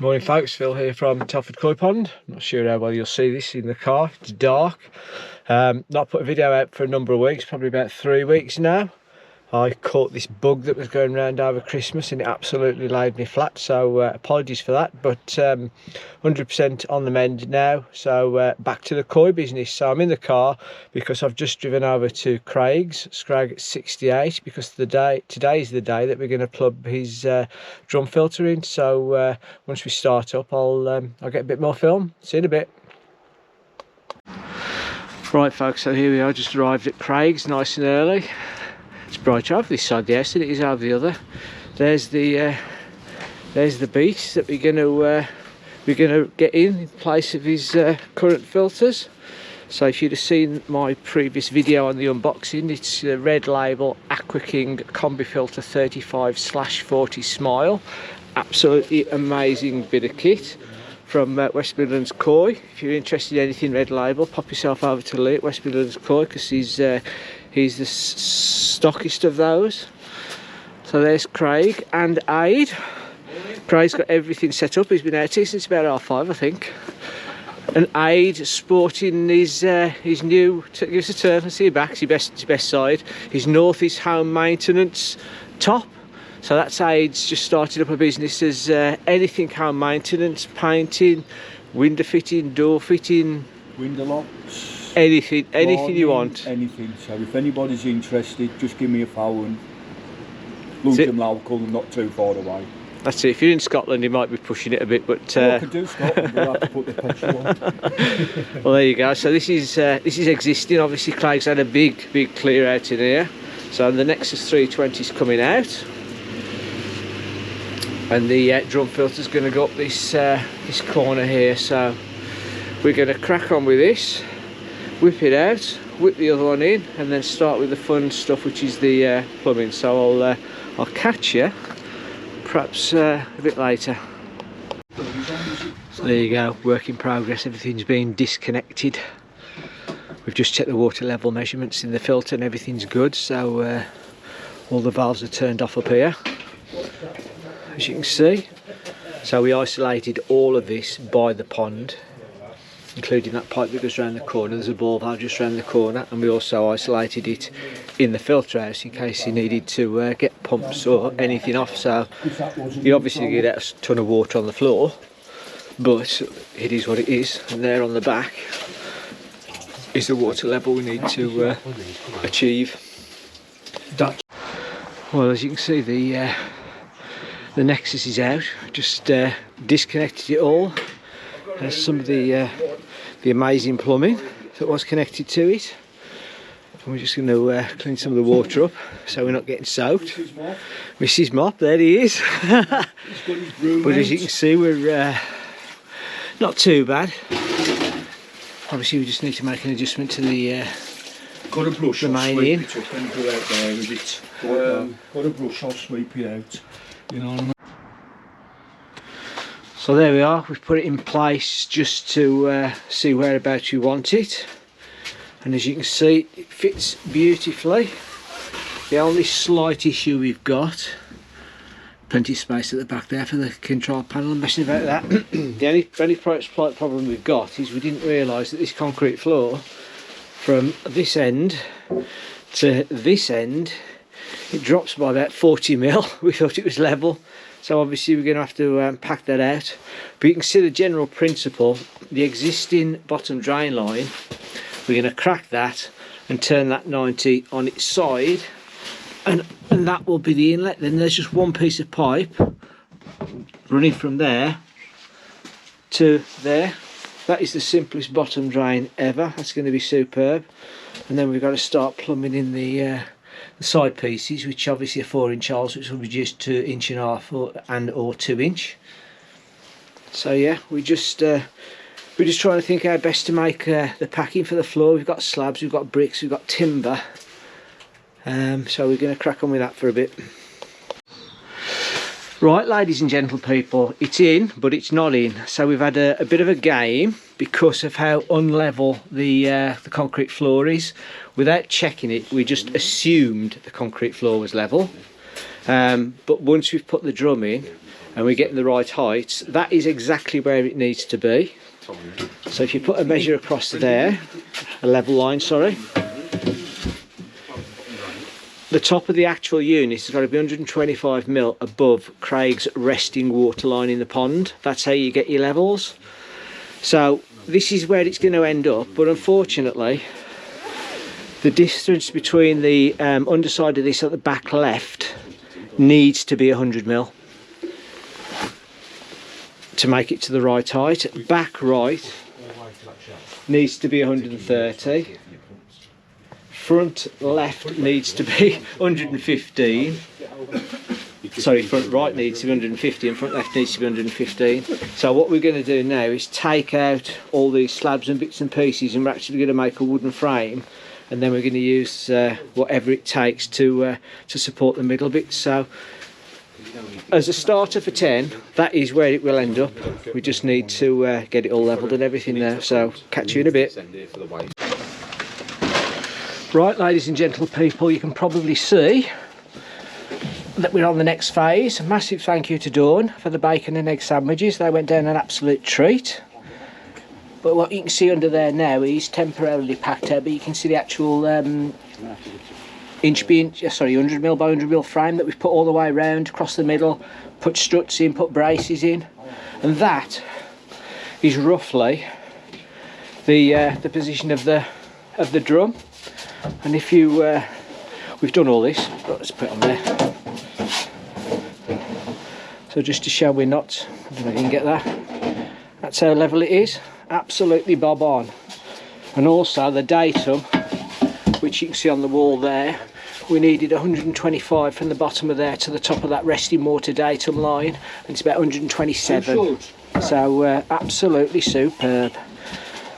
Morning folks, Phil here from Telford Koi Pond. I'm not sure how well you'll see this in the car, it's dark. Not put a video out for a number of weeks, probably about 3 weeks now. I caught this bug that was going around over Christmas and it absolutely laid me flat, so apologies for that, but 100% on the mend now, so back to the koi business. So I'm in the car because I've just driven over to Craig's, Scrag 68, because today is the day that we're going to plug his drum filter in, so once we start up I'll get a bit more film. See you in a bit. Right folks, so here we are, just arrived at Craig's nice and early. It's brighter over this side of the house than it is over the other. There's the beast that we're gonna get in place of his current filters. So if you'd have seen my previous video on the unboxing, it's a Red Label Aquaking Combi filter 35/40 Smile. Absolutely amazing bit of kit from West Midlands Koi. If you're interested in anything Red Label, pop yourself over to Lee at West Midlands Koi, because he's the stockist of those. So there's Craig and Aid. Craig's got everything set up. He's been out here since about 5:30, I think. And Aid sporting his new, give us a turn, let's see your back, it's your best side, his North East home maintenance top. So that's Aid's just started up a business as anything home maintenance, painting, window fitting, door fitting, window locks, anything you want. Anything. So if anybody's interested, just give me a phone. London local, not too far away. That's it. If you're in Scotland, you might be pushing it a bit, but I could do Scotland, but I have to put the petrol on. Well, there you go. So this is existing. Obviously, Craig's had a big clear out in here. So the Nexus 320 is coming out, and the drum filter's going to go up this corner here. So we're going to crack on with this, whip it out, whip the other one in, and then start with the fun stuff, which is the plumbing. So I'll catch you perhaps a bit later. So there you go, work in progress. Everything's been disconnected. We've just checked the water level measurements in the filter and everything's good. So all the valves are turned off up here, as you can see. So we isolated all of this by the pond, including that pipe that goes around the corner. There's a ball valve just around the corner, and we also isolated it in the filter house in case you needed to get pumps or anything off. So you obviously get a ton of water on the floor, but it is what it is. And there on the back is the water level we need to achieve. Well, as you can see, the Nexus is out. Just disconnected it all. There's some of the amazing plumbing that was connected to it, and we're just going to clean some of the water up so we're not getting soaked. Mrs. Mop, there he is. But as you can see, we're not too bad. Obviously we just need to make an adjustment to the main in. Got a brush, I'll sweep it out. You know what I mean? So there we are, we've put it in place just to see whereabouts you want it, and as you can see it fits beautifully. The only slight issue we've got, plenty of space at the back there for the control panel, I'm messing about that. the only slight problem we've got is we didn't realise that this concrete floor from this end to this end, it drops by about 40 mil. We thought it was level. So obviously we're going to have to pack that out, but you can see the general principle. The existing bottom drain line, we're going to crack that and turn that 90 on its side, and that will be the inlet. Then there's just one piece of pipe running from there to there. That is the simplest bottom drain ever. That's going to be superb. And then we've got to start plumbing in the side pieces, which obviously are 4-inch holes, which will reduce to 1.5 or 2 inch. So yeah, we're just trying to think how best to make the packing for the floor. We've got slabs, we've got bricks, we've got timber, so we're going to crack on with that for a bit. Right, ladies and gentle people, it's in, but it's not in. So we've had a bit of a game because of how unlevel the concrete floor is. Without checking it, we just assumed the concrete floor was level. But once we've put the drum in and we're getting the right height, that is exactly where it needs to be. So if you put a measure across there, a level line, sorry, the top of the actual unit has got to be 125mm above Craig's resting water line in the pond. That's how you get your levels. So this is where it's going to end up, but unfortunately the distance between the underside of this at the back left needs to be 100mm to make it to the right height. Back right needs to be 130. Front left needs to be 115. Sorry, front right needs to be 150 and front left needs to be 115. So what we're going to do now is take out all these slabs and bits and pieces, and we're actually going to make a wooden frame, and then we're going to use whatever it takes to support the middle bit. So as a starter for 10, that is where it will end up. We just need to get it all levelled and everything now. So catch you in a bit. Right, ladies and gentle people, you can probably see that we're on the next phase. A massive thank you to Dawn for the bacon and egg sandwiches. They went down an absolute treat. But what you can see under there now is temporarily packed out, but you can see the actual 100mm by 100mm frame that we've put all the way around across the middle, put struts in, put braces in, and that is roughly the position of the drum. And if you we've done all this, but let's put it on there. So just to show we're not, I don't know if you can get that. That's how level it is, absolutely bob on. And also the datum, which you can see on the wall there, we needed 125 from the bottom of there to the top of that resting water datum line, and it's about 127. So absolutely superb.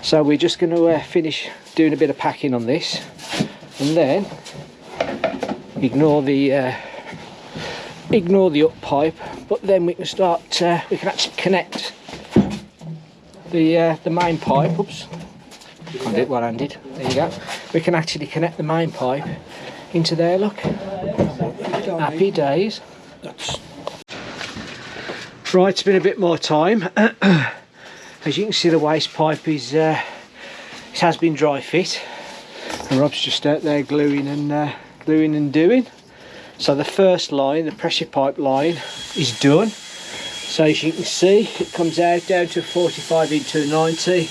So we're just going to finish doing a bit of packing on this, and then ignore the up pipe, but then we can start we can actually connect the main pipe. Oops, can't do it one-handed. There you go. We can actually connect the main pipe into there. Look, happy days. Right, it's been a bit more time. As you can see, the waste pipe is it has been dry fit, and Rob's just out there gluing and doing. So the first line, the pressure pipe line, is done. So as you can see, it comes out down to 45 into 90,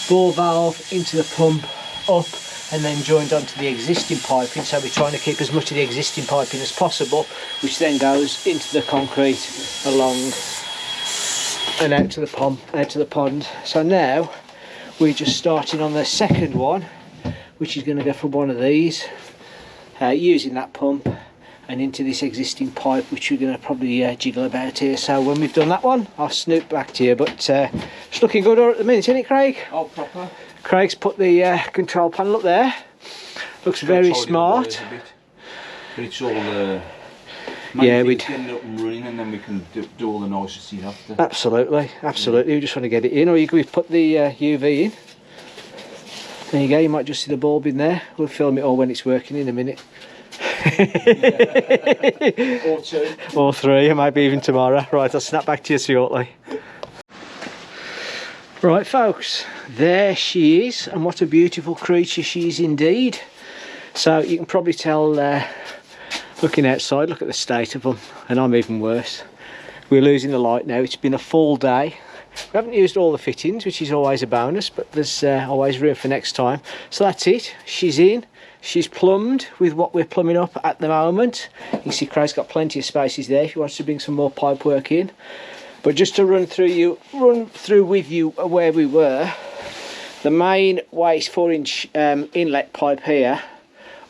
ball valve into the pump, up, and then joined onto the existing piping. So we're trying to keep as much of the existing piping as possible, which then goes into the concrete along and out to the pump, out to the pond. So now we're just starting on the second one, which is going to go from one of these, using that pump and into this existing pipe, which we're going to probably jiggle about here. So when we've done that one, I'll snoop back to you. But it's looking good at the minute, isn't it, Craig? Oh, proper. Craig's put the control panel up there. Looks very smart. But it's all yeah, we'd get it up and running, and then we can do all the niceties after. Absolutely, absolutely. We just want to get it in, or you could put the UV in. There you go. You might just see the bulb in there. We'll film it all when it's working in a minute. Or two. Or three, or maybe even tomorrow. Right, I'll snap back to you shortly. Right, folks, there she is, and what a beautiful creature she is indeed. So you can probably tell, looking outside, look at the state of them, and I'm even worse. We're losing the light now. It's been a full day. We haven't used all the fittings, which is always a bonus, but there's always room for next time. So that's it. She's in. She's plumbed with what we're plumbing up at the moment. You can see Craig's got plenty of spaces there if he wants to bring some more pipe work in. But just to run through with you where we were, the main waste 4-inch inlet pipe here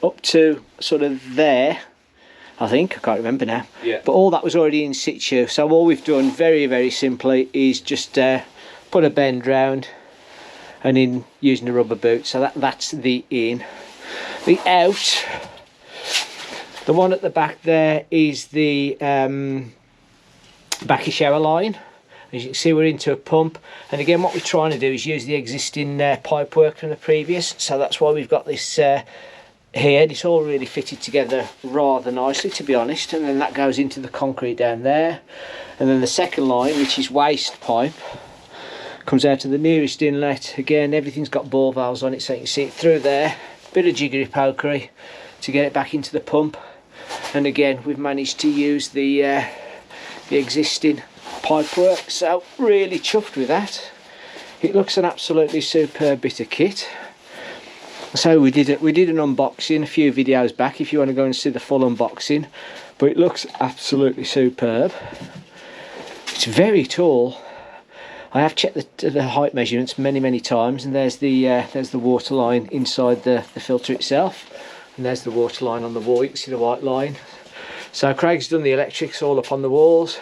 up to sort of there, I think, I can't remember now. Yeah. But all that was already in situ. So all we've done very, very simply is just put a bend round and in using a rubber boot. So that's the in. The out, the one at the back there is the backy shower line. As you can see, we're into a pump, and again what we're trying to do is use the existing pipe work from the previous, so that's why we've got this here, it's all really fitted together rather nicely, to be honest, and then that goes into the concrete down there, and then the second line, which is waste pipe, comes out to the nearest inlet. Again, everything's got ball valves on it, so you can see it through there. Bit of jiggery pokery to get it back into the pump, and again we've managed to use the existing pipe work, so really chuffed with that. It looks an absolutely superb bit of kit. So we did an unboxing a few videos back if you want to go and see the full unboxing, but it looks absolutely superb. It's very tall. I have checked the height measurements many times, and there's the water line inside the filter itself, and there's the water line on the wall. You can see the white line. So Craig's done the electrics all up on the walls.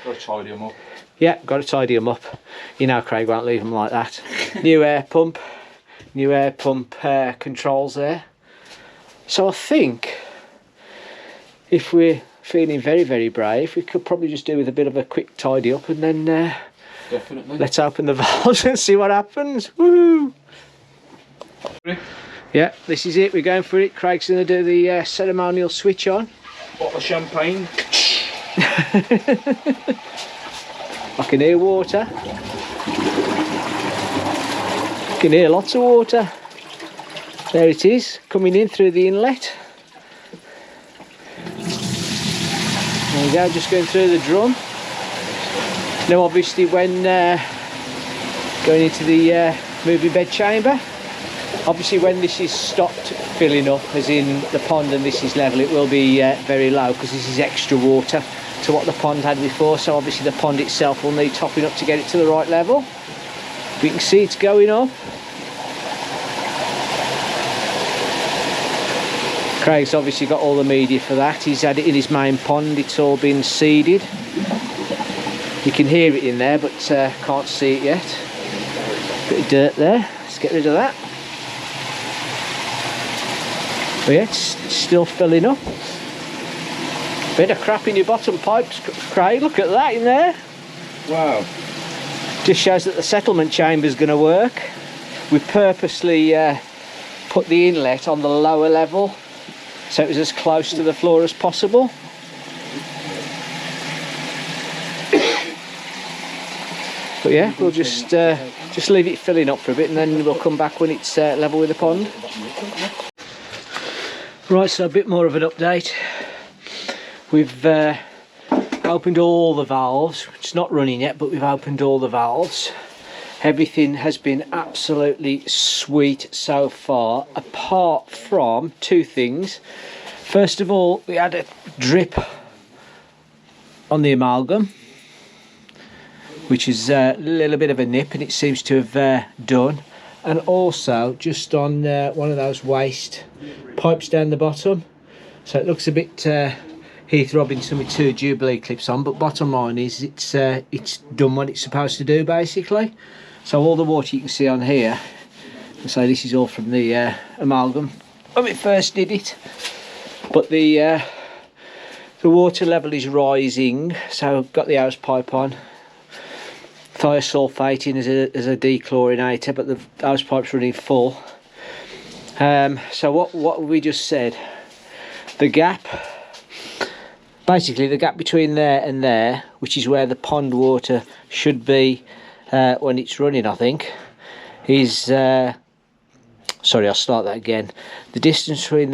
Got to tidy them up. Yeah, got to tidy them up. You know Craig won't leave them like that. New air pump controls there. So I think if we're feeling very brave, we could probably just do with a bit of a quick tidy up, and then Definitely. let's open the valves and see what happens. Woohoo! Yeah, this is it, we're going for it. Craig's going to do the ceremonial switch on. Bottle of champagne. I can hear water. I can hear lots of water. There it is, coming in through the inlet. There we go, just going through the drum. Now obviously when going into the moving bed chamber, obviously when this is stopped filling up, as in the pond and this is level, it will be very low, because this is extra water to what the pond had before, so obviously the pond itself will need topping up to get it to the right level. You can see it's going up. Craig's obviously got all the media for that. He's had it in his main pond, it's all been seeded. You can hear it in there, but can't see it yet. Bit of dirt there, let's get rid of that. But yeah, it's still filling up. Bit of crap in your bottom pipes, Craig, look at that in there. Wow. Just shows that the settlement chamber is going to work. We purposely put the inlet on the lower level, so it was as close to the floor as possible. But yeah, we'll just leave it filling up for a bit, and then we'll come back when it's level with the pond. Right, so a bit more of an update. We've opened all the valves. It's not running yet, but we've opened all the valves. Everything has been absolutely sweet so far, apart from two things. First of all, we had a drip on the amalgam, which is a little bit of a nip, and it seems to have done. And also just on one of those waste pipes down the bottom, so it looks a bit Heath Robinson with two Jubilee clips on, but bottom line is it's done what it's supposed to do basically. So all the water you can see on here, so this is all from the amalgam when we first did it, but the water level is rising, so I've got the hose pipe on, thiosulfate in as a dechlorinator, but the hose pipe's running full. So what we just said, the gap, basically the gap between there and there, which is where the pond water should be when it's running, I think, is sorry, I'll start that again. The distance between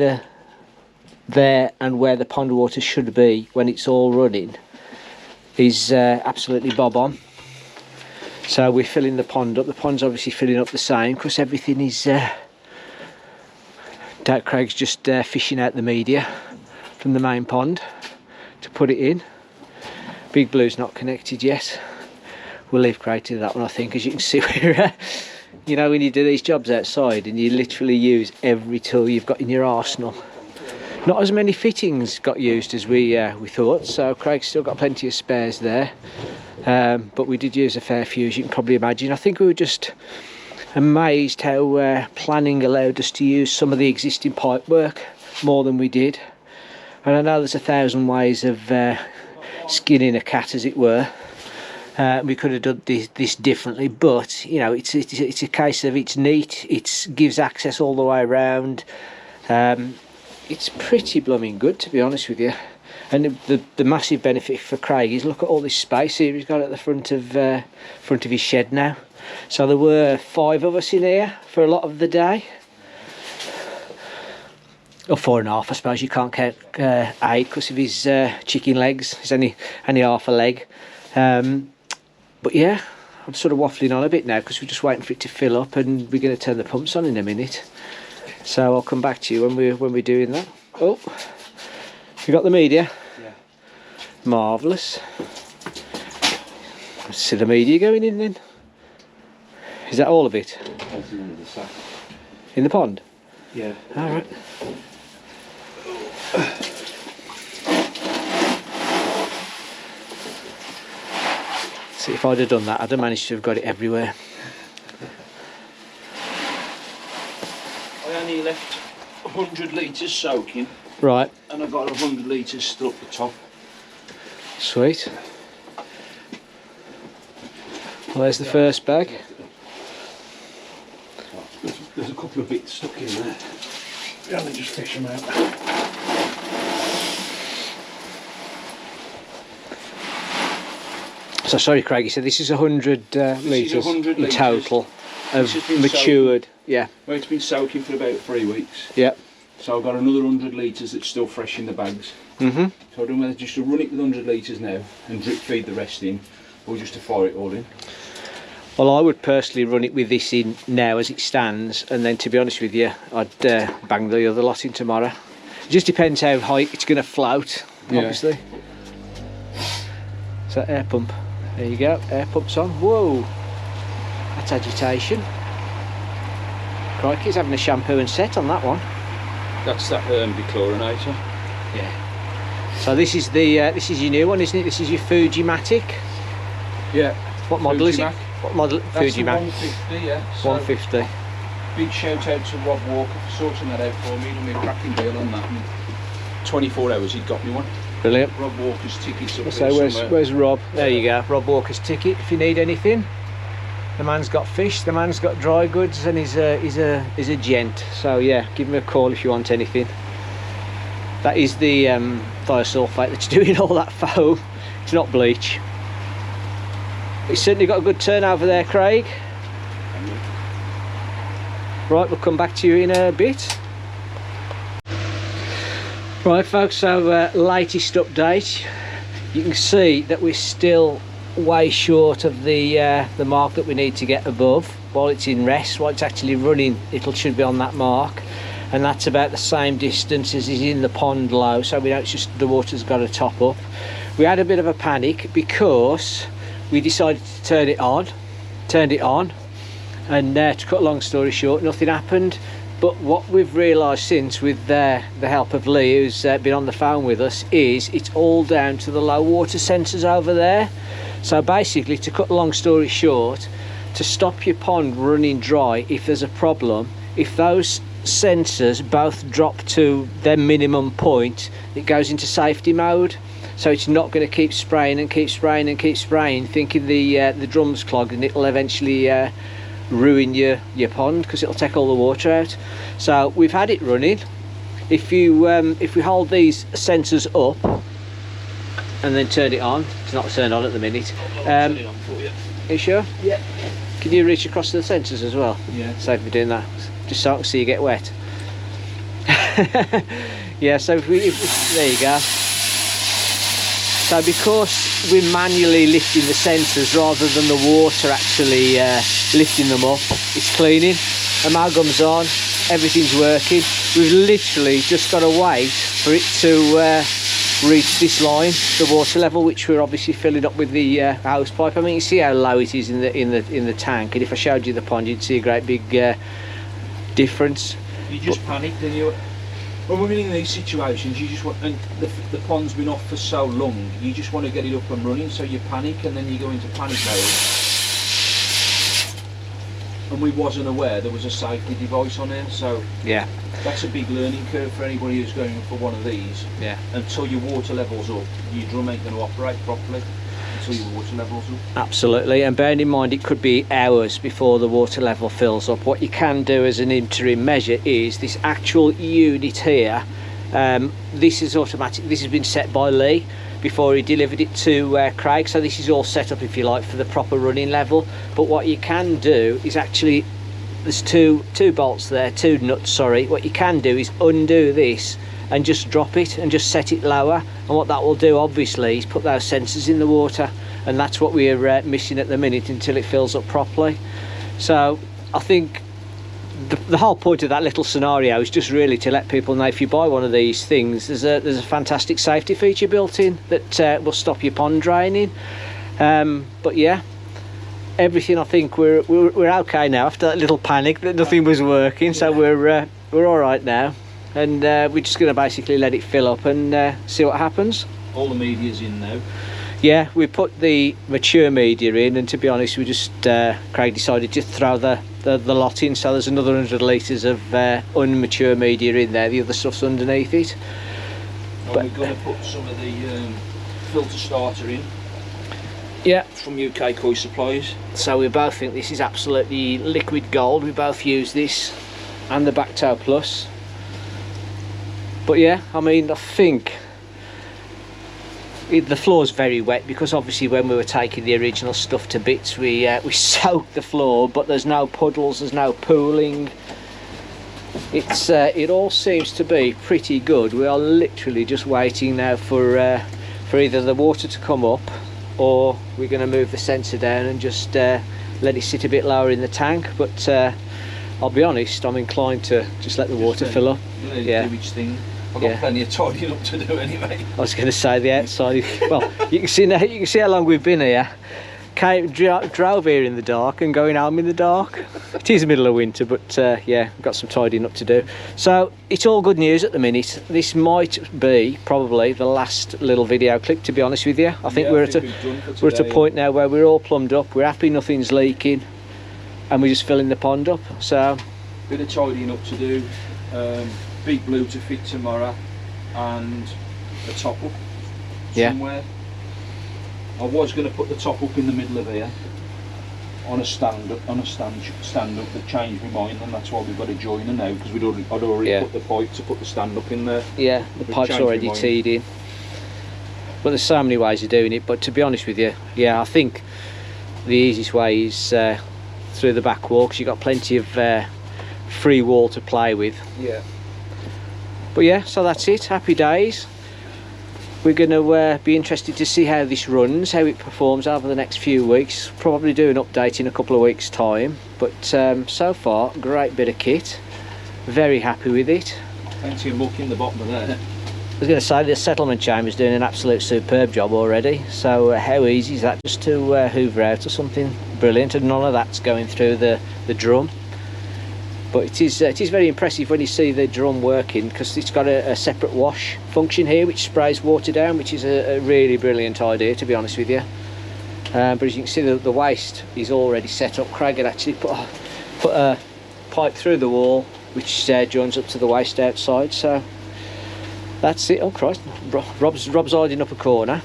there and where the pond water should be when it's all running is absolutely bob on. So we're filling the pond up. The pond's obviously filling up the same, because everything is Craig's just fishing out the media from the main pond to put it in. Big Blue's not connected yet. We'll leave Craig to that one, I think. As you can see, we're you know, when you do these jobs outside and you literally use every tool you've got in your arsenal, not as many fittings got used as we thought, so Craig's still got plenty of spares there, but we did use a fair few, as you can probably imagine. I think we were just amazed how planning allowed us to use some of the existing pipe work more than we did. And I know there's 1,000 ways of skinning a cat, as it were. We could have done this differently, but you know, it's a case of it's neat, it gives access all the way around, It's pretty blooming good, to be honest with you. And the massive benefit for Craig is look at all this space here he's got at the front of his shed now. So there were 5 of us in here for a lot of the day. Or 4.5, I suppose. You can't count 8 because of his chicken legs. It's only half a leg. But yeah, I'm sort of waffling on a bit now because we're just waiting for it to fill up, and we're going to turn the pumps on in a minute. So I'll come back to you when we're doing that. Oh, you got the media? Yeah. Marvellous. Let's see the media going in then. Is that all of it? In the pond? Yeah. Alright. See, if I'd have done that, I'd have managed to have got it everywhere. I only left 100 litres soaking. Right. And I've got 100 litres still up the top. Sweet. Well, there's the first bag. There's a couple of bits stuck in there. Yeah, let me just fish them out. So sorry, Craig, you said this is 100 litres in total of matured. Yeah. Well, it's been soaking for about 3 weeks. Yeah. So I've got another 100 litres that's still fresh in the bags. Mhm. So I don't know whether just to run it with 100 litres now and drip feed the rest in, or just to fire it all in. Well, I would personally run it with this in now as it stands, and then to be honest with you, I'd bang the other lot in tomorrow. It just depends how high it's going to float, obviously. So air pump, there you go, air pump's on. Whoa, that's agitation. Crikey's having a shampoo and set on that one. That's that dechlorinator. Yeah. So this is your new one, isn't it? This is your Fujimatic. Yeah. What model is it? Fujimac. What model? That's the Fujimac. 150, yeah. So 150. big shout out to Rob Walker for sorting that out for me. He done me a cracking deal on that. In 24 hours he'd got me one. Brilliant. Rob Walker's tickets up So there where's Rob? There you go. Rob Walker's ticket. If you need anything, the man's got fish. The man's got dry goods, and he's a gent. So yeah, give him a call if you want anything. That is the thiosulfate that's doing all that foam. It's not bleach. It's certainly got a good turnover there, Craig. Right, we'll come back to you in a bit. Right folks, so latest update. You can see that we're still way short of the mark that we need to get above. While it's in rest, while it's actually running, it should be on that mark, and that's about the same distance as is in the pond low, so we know it's just the water's got to top up. We had a bit of a panic because we decided to turn it on, and to cut a long story short, nothing happened. But what we've realised since, with the help of Lee, who's been on the phone with us, is it's all down to the low water sensors over there. So basically, to cut a long story short, to stop your pond running dry if there's a problem, if those sensors both drop to their minimum point, it goes into safety mode. So it's not going to keep spraying and keep spraying and keep spraying, thinking the drum's clogged, and it'll eventually ruin your pond because it'll take all the water out. So we've had it running. If we hold these sensors up and then turn it on, it's not turned on at the minute. Turn it on for you. Are you sure? Yeah. Can you reach across to the sensors as well? Yeah. Save me doing that, just so I can see you get wet. Yeah, so there you go. So because we're manually lifting the sensors rather than the water actually lifting them up, it's cleaning, amalgam's on, everything's working. We've literally just got to wait for it to reach this line, the water level, which we're obviously filling up with the hose pipe. I mean, you see how low it is in the tank, and if I showed you the pond, you'd see a great big difference. You just panic, then you. When we're in these situations, you just want, and the pond's been off for so long, you just want to get it up and running, so you panic, and then you go into panic mode. And we wasn't aware there was a safety device on there, so yeah, that's a big learning curve for anybody who's going for one of these. Yeah. Until your water level's up, your drum ain't going to operate properly. till your water levels up. Absolutely, and bearing in mind it could be hours before the water level fills up. What you can do as an interim measure is this actual unit here. This is automatic. This has been set by Lee before he delivered it to Craig, so this is all set up, if you like, for the proper running level. But what you can do is actually, there's two bolts there, two nuts, sorry. What you can do is undo this and just drop it and just set it lower, and what that will do obviously is put those sensors in the water, and that's what we're missing at the minute until it fills up properly. So I think the whole point of that little scenario is just really to let people know, if you buy one of these things, there's a fantastic safety feature built in that will stop your pond draining. But yeah, everything, I think we're okay now after that little panic that nothing was working. So we're all right now, and we're just going to basically let it fill up and see what happens. All the media's in now. Yeah, we put the mature media in, and to be honest, we just Craig decided to throw the lot in, so there's another 100 litres of unmature media in there. The other stuff's underneath it. And we're going to put some of the filter starter in. Yeah, from UK Koi Supplies. So we both think this is absolutely liquid gold. We both use this and the Bacto Plus. But yeah, I mean, I think the floor's very wet because obviously when we were taking the original stuff to bits, we soaked the floor, but there's no puddles, there's no pooling. It all seems to be pretty good. We are literally just waiting now for either the water to come up, or we're going to move the sensor down and just let it sit a bit lower in the tank. But I'll be honest, I'm inclined to just let the water fill up. Yeah. Do each thing. I've got plenty of tidying up to do anyway. I was going to say the outside. Well, you can see now. You can see how long we've been here. Drove here in the dark and going home in the dark. It is the middle of winter, but yeah, we've got some tidying up to do. So it's all good news at the minute. This might be probably the last little video clip, to be honest with you. I think we're at a point now where we're all plumbed up. We're happy nothing's leaking, and we're just filling the pond up. So bit of tidying up to do. Big blue to fit tomorrow, and a top up somewhere. I was going to put the top up in the middle of here on a stand up, but changed my mind, and that's why we've got a joiner now, because I'd already put the pipe to put the stand up in there. Yeah, the pipe's already teed in. But there's so many ways of doing it. But to be honest with you, yeah, I think the easiest way is through the back wall, because you've got plenty of free wall to play with. Yeah. But yeah, so that's it. Happy days. We're going to be interested to see how this runs, how it performs over the next few weeks. Probably do an update in a couple of weeks' time. But so far, great bit of kit. Very happy with it. Plenty of muck in the bottom of there. I was going to say, the settlement chamber's doing an absolute superb job already. So how easy is that, just to hoover out or something brilliant, and none of that's going through the drum. But it is very impressive when you see the drum working, because it's got a separate wash function here which sprays water down, which is a really brilliant idea, to be honest with you. But as you can see, the waste is already set up. Craig had actually put a pipe through the wall which joins up to the waste outside. So that's it. Oh Christ, Rob's hiding up a corner.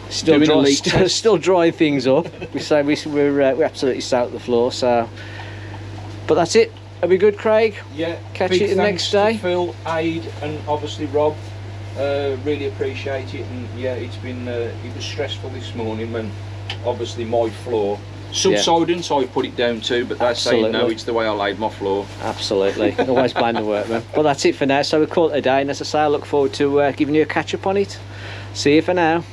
Still drying things up. We're absolutely soaked the floor. So. But that's it. Are we good, Craig? Yeah. Catch you the next day. To Phil, Aid, and obviously Rob. Really appreciate it. And yeah, it was stressful this morning when obviously my floor subsiding, so I put it down too. But they're saying no, it's the way I laid my floor. Absolutely. Always blame the workman. Well, that's it for now. So we call it a day. And as I say, I look forward to giving you a catch up on it. See you for now.